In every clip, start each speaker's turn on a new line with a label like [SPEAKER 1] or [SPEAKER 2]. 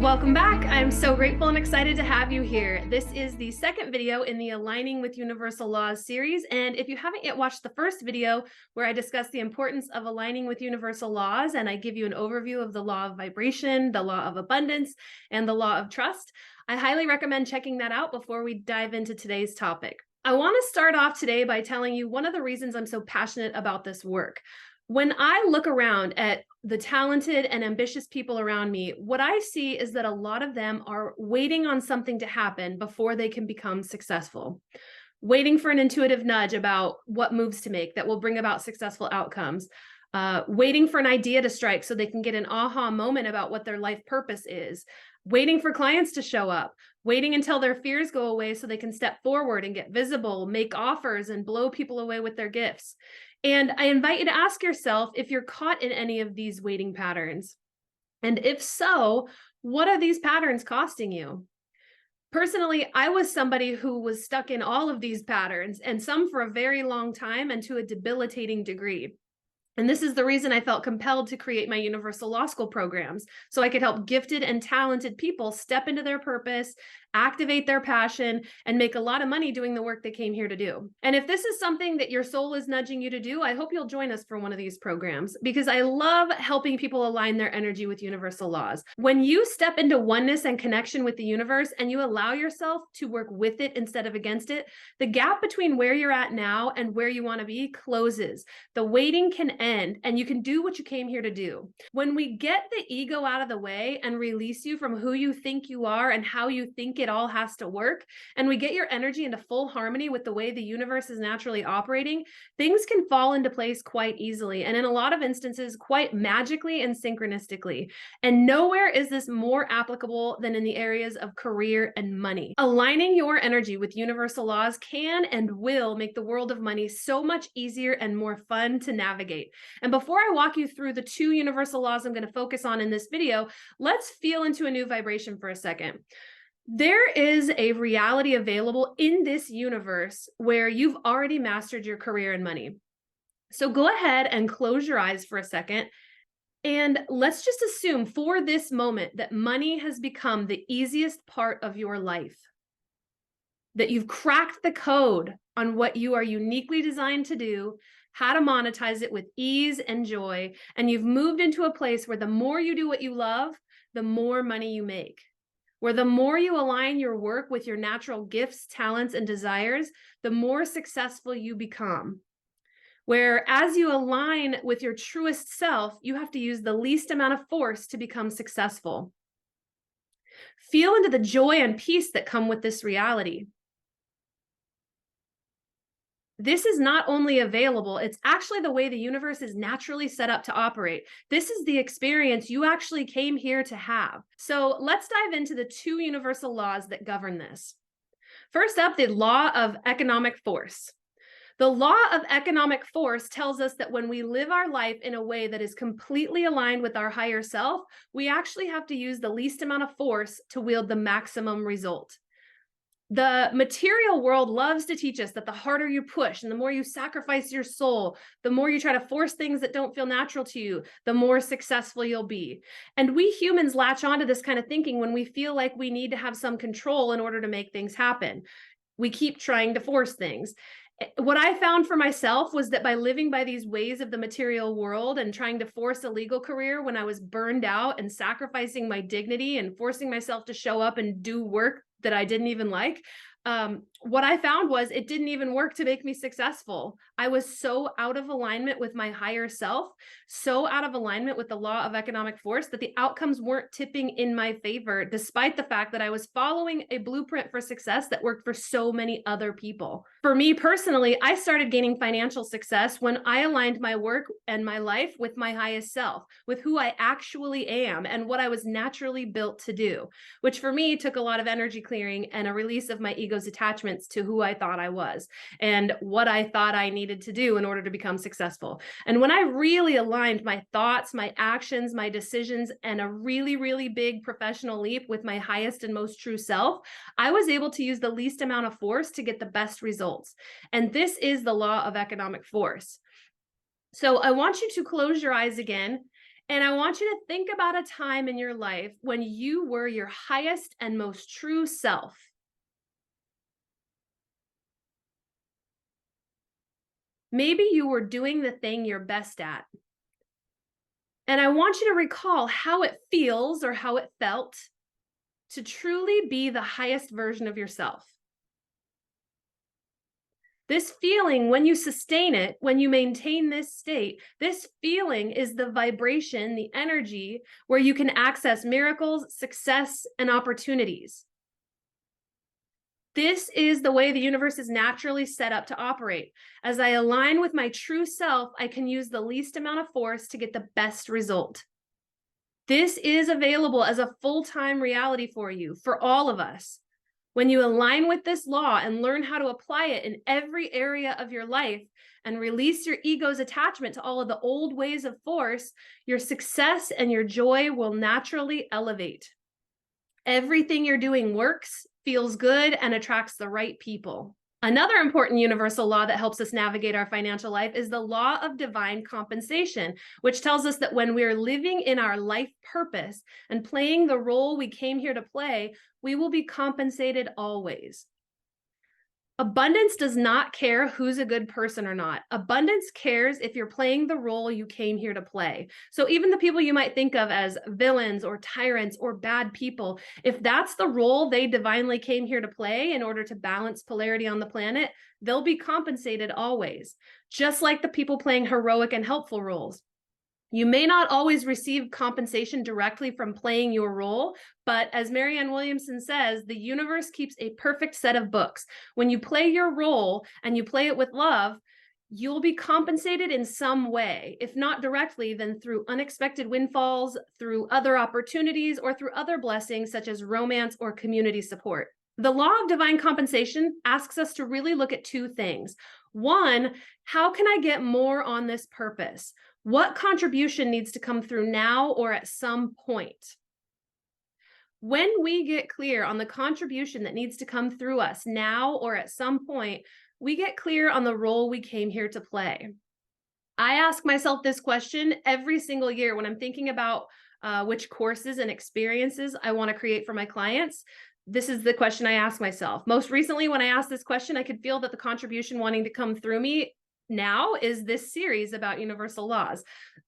[SPEAKER 1] Welcome back. I'm so grateful and excited to have you here. This is the second video in the Aligning with Universal Laws series. And if you haven't yet watched the first video where I discuss the importance of aligning with universal laws, and I give you an overview of the law of vibration, the law of abundance, and the law of trust, I highly recommend checking that out before we dive into today's topic. I want to start off today by telling you one of the reasons I'm so passionate about this work. When I look around at the talented and ambitious people around me, what I see is that a lot of them are waiting on something to happen before they can become successful, waiting for an intuitive nudge about what moves to make that will bring about successful outcomes, waiting for an idea to strike so they can get an aha moment about what their life purpose is, waiting for clients to show up, waiting until their fears go away so they can step forward and get visible, make offers, and blow people away with their gifts. And I invite you to ask yourself if you're caught in any of these waiting patterns. And if so, what are these patterns costing you? Personally, I was somebody who was stuck in all of these patterns, and some for a very long time and to a debilitating degree. And this is the reason I felt compelled to create my Universal Law School programs, so I could help gifted and talented people step into their purpose, activate their passion, and make a lot of money doing the work they came here to do. And if this is something that your soul is nudging you to do, I hope you'll join us for one of these programs, because I love helping people align their energy with universal laws. When you step into oneness and connection with the universe and you allow yourself to work with it instead of against it, the gap between where you're at now and where you want to be closes. The waiting can end and you can do what you came here to do. When we get the ego out of the way and release you from who you think you are and how you think it all has to work, and we get your energy into full harmony with the way the universe is naturally operating, things can fall into place quite easily, and in a lot of instances, quite magically and synchronistically. And nowhere is this more applicable than in the areas of career and money. Aligning your energy with universal laws can and will make the world of money so much easier and more fun to navigate. And before I walk you through the two universal laws I'm going to focus on in this video, let's feel into a new vibration for a second. There is a reality available in this universe where you've already mastered your career and money. So go ahead and close your eyes for a second. And let's just assume for this moment that money has become the easiest part of your life, that you've cracked the code on what you are uniquely designed to do, how to monetize it with ease and joy, and you've moved into a place where the more you do what you love, the more money you make. Where the more you align your work with your natural gifts, talents, and desires, the more successful you become. Where as you align with your truest self, you have to use the least amount of force to become successful. Feel into the joy and peace that come with this reality. This is not only available, it's actually the way the universe is naturally set up to operate. This is the experience you actually came here to have. So let's dive into the two universal laws that govern this. First up, the law of economic force. The law of economic force tells us that when we live our life in a way that is completely aligned with our higher self, we actually have to use the least amount of force to wield the maximum result. The material world loves to teach us that the harder you push and the more you sacrifice your soul, the more you try to force things that don't feel natural to you, the more successful you'll be. And we humans latch onto this kind of thinking when we feel like we need to have some control in order to make things happen. We keep trying to force things. What I found for myself was that by living by these ways of the material world and trying to force a legal career when I was burned out and sacrificing my dignity and forcing myself to show up and do work that I didn't even like, what I found was it didn't even work to make me successful. I was so out of alignment with my higher self, so out of alignment with the law of economic force that the outcomes weren't tipping in my favor, despite the fact that I was following a blueprint for success that worked for so many other people. For me personally, I started gaining financial success when I aligned my work and my life with my highest self, with who I actually am and what I was naturally built to do, which for me took a lot of energy clearing and a release of my ego's attachments to who I thought I was and what I thought I needed to do in order to become successful. And when I really aligned my thoughts, my actions, my decisions, and a really, really big professional leap with my highest and most true self, I was able to use the least amount of force to get the best results. And this is the law of economic force. So I want you to close your eyes again And I want you to think about a time in your life when you were your highest and most true self. Maybe you were doing the thing you're best at. And I want you to recall how it feels or how it felt to truly be the highest version of yourself. This feeling, when you sustain it, when you maintain this state, this feeling is the vibration, the energy where you can access miracles, success, and opportunities. This is the way the universe is naturally set up to operate. As I align with my true self, I can use the least amount of force to get the best result. This is available as a full-time reality for you, for all of us. When you align with this law and learn how to apply it in every area of your life and release your ego's attachment to all of the old ways of force, your success and your joy will naturally elevate. Everything you're doing works, feels good, and attracts the right people. Another important universal law that helps us navigate our financial life is the law of divine compensation, which tells us that when we're living in our life purpose and playing the role we came here to play, we will be compensated always. Abundance does not care who's a good person or not. Abundance cares if you're playing the role you came here to play. So even the people you might think of as villains or tyrants or bad people, if that's the role they divinely came here to play in order to balance polarity on the planet, they'll be compensated always, just like the people playing heroic and helpful roles. You may not always receive compensation directly from playing your role, but as Marianne Willliamson says, the universe keeps a perfect set of books. When you play your role and you play it with love, you'll be compensated in some way. If not directly, then through unexpected windfalls, through other opportunities, or through other blessings such as romance or community support. The law of divine compensation asks us to really look at two things. One, how can I get more on this purpose? What contribution needs to come through now or at some point? When we get clear on the contribution that needs to come through us now or at some point, we get clear on the role we came here to play. I ask myself this question every single year when I'm thinking about which courses and experiences I want to create for my clients. This is the question I ask myself. Most recently, when I asked this question, I could feel that the contribution wanting to come through me now is this series about universal laws,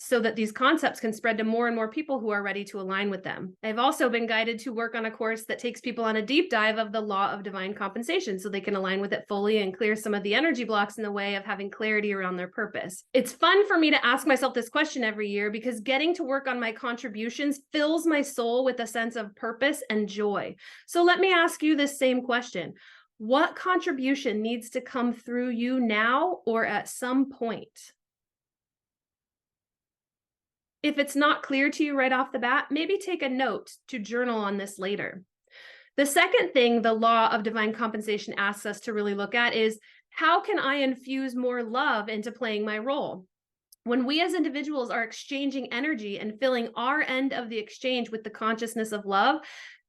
[SPEAKER 1] so that these concepts can spread to more and more people who are ready to align with them. I've also been guided to work on a course that takes people on a deep dive of the law of divine compensation so they can align with it fully and clear some of the energy blocks in the way of having clarity around their purpose. It's fun for me to ask myself this question every year because getting to work on my contributions fills my soul with a sense of purpose and joy. So let me ask you this same question. What contribution needs to come through you now or at some point? If it's not clear to you right off the bat, maybe take a note to journal on this later. The second thing the law of divine compensation asks us to really look at is, how can I infuse more love into playing my role? When we as individuals are exchanging energy and filling our end of the exchange with the consciousness of love,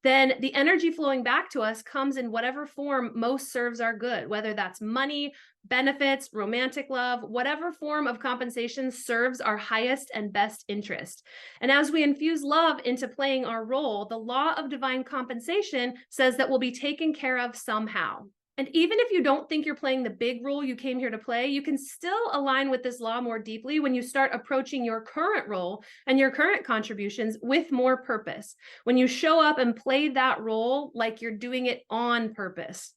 [SPEAKER 1] then the energy flowing back to us comes in whatever form most serves our good, whether that's money, benefits, romantic love, whatever form of compensation serves our highest and best interest. And as we infuse love into playing our role, the law of divine compensation says that we'll be taken care of somehow. And even if you don't think you're playing the big role you came here to play, you can still align with this law more deeply when you start approaching your current role and your current contributions with more purpose. When you show up and play that role like you're doing it on purpose.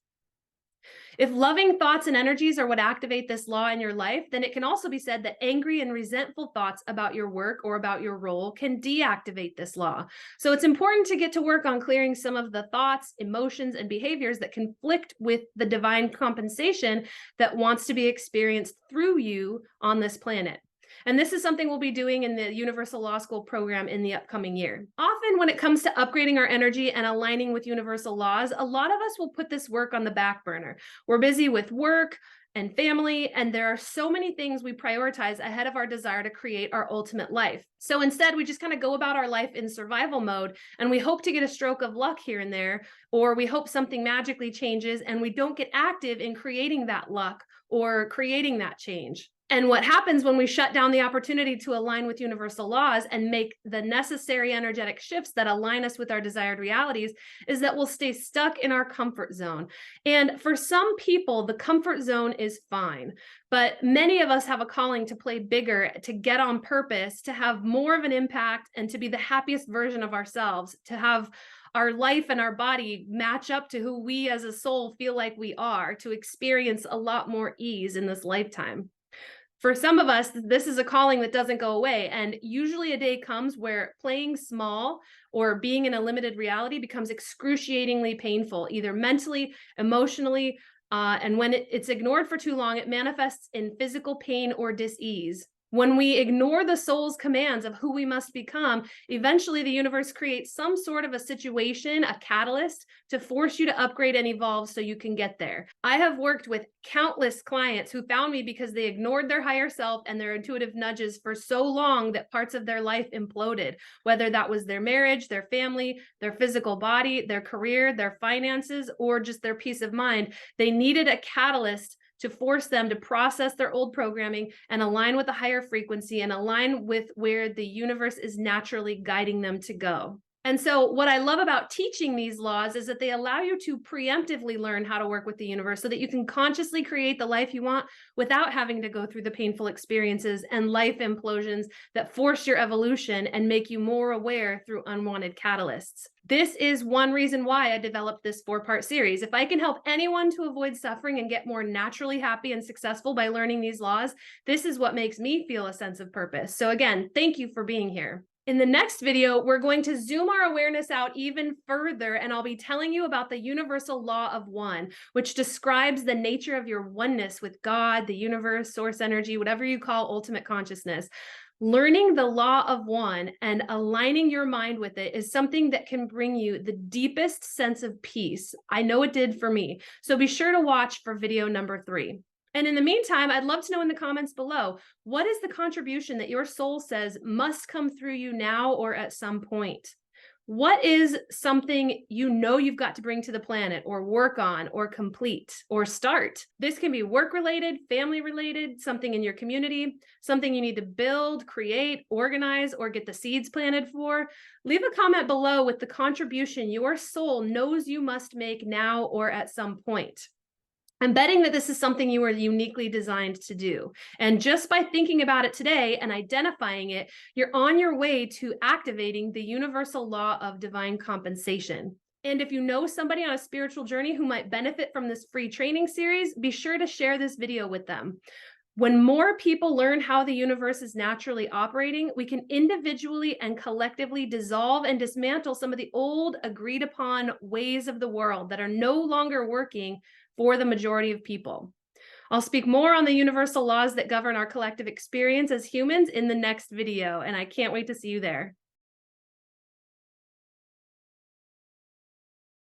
[SPEAKER 1] If loving thoughts and energies are what activate this law in your life, then it can also be said that angry and resentful thoughts about your work or about your role can deactivate this law. So it's important to get to work on clearing some of the thoughts, emotions, and behaviors that conflict with the divine compensation that wants to be experienced through you on this planet. And this is something we'll be doing in the Universal Law School program in the upcoming year. Often when it comes to upgrading our energy and aligning with universal laws, a lot of us will put this work on the back burner. We're busy with work and family, and there are so many things we prioritize ahead of our desire to create our ultimate life. So instead, we just kind of go about our life in survival mode, and we hope to get a stroke of luck here and there, or we hope something magically changes, and we don't get active in creating that luck or creating that change. And what happens when we shut down the opportunity to align with universal laws and make the necessary energetic shifts that align us with our desired realities is that we'll stay stuck in our comfort zone. And for some people, the comfort zone is fine, but many of us have a calling to play bigger, to get on purpose, to have more of an impact, and to be the happiest version of ourselves, to have our life and our body match up to who we as a soul feel like we are, to experience a lot more ease in this lifetime. For some of us, this is a calling that doesn't go away. And usually a day comes where playing small or being in a limited reality becomes excruciatingly painful, either mentally, emotionally, and when it's ignored for too long, it manifests in physical pain or dis-ease. When we ignore the soul's commands of who we must become, eventually the universe creates some sort of a situation, a catalyst, to force you to upgrade and evolve so you can get there. I have worked with countless clients who found me because they ignored their higher self and their intuitive nudges for so long that parts of their life imploded, whether that was their marriage, their family, their physical body, their career, their finances, or just their peace of mind. They needed a catalyst to force them to process their old programming and align with a higher frequency and align with where the universe is naturally guiding them to go. And so what I love about teaching these laws is that they allow you to preemptively learn how to work with the universe so that you can consciously create the life you want without having to go through the painful experiences and life implosions that force your evolution and make you more aware through unwanted catalysts. This is one reason why I developed this 4-part series. If I can help anyone to avoid suffering and get more naturally happy and successful by learning these laws, this is what makes me feel a sense of purpose. So again, thank you for being here. In the next video, we're going to zoom our awareness out even further, and I'll be telling you about the universal law of one, which describes the nature of your oneness with God, the universe, source energy, whatever you call ultimate consciousness. Learning the law of one and aligning your mind with it is something that can bring you the deepest sense of peace. I know it did for me. So be sure to watch for video number 3. And in the meantime, I'd love to know in the comments below, what is the contribution that your soul says must come through you now or at some point? What is something you know you've got to bring to the planet or work on or complete or start? This can be work-related, family-related, something in your community, something you need to build, create, organize, or get the seeds planted for. Leave a comment below with the contribution your soul knows you must make now or at some point. I'm betting that this is something you are uniquely designed to do. And just by thinking about it today and identifying it, you're on your way to activating the universal law of divine compensation. And if you know somebody on a spiritual journey who might benefit from this free training series, be sure to share this video with them. When more people learn how the universe is naturally operating, we can individually and collectively dissolve and dismantle some of the old agreed upon ways of the world that are no longer working for the majority of people. I'll speak more on the universal laws that govern our collective experience as humans in the next video, and I can't wait to see you there.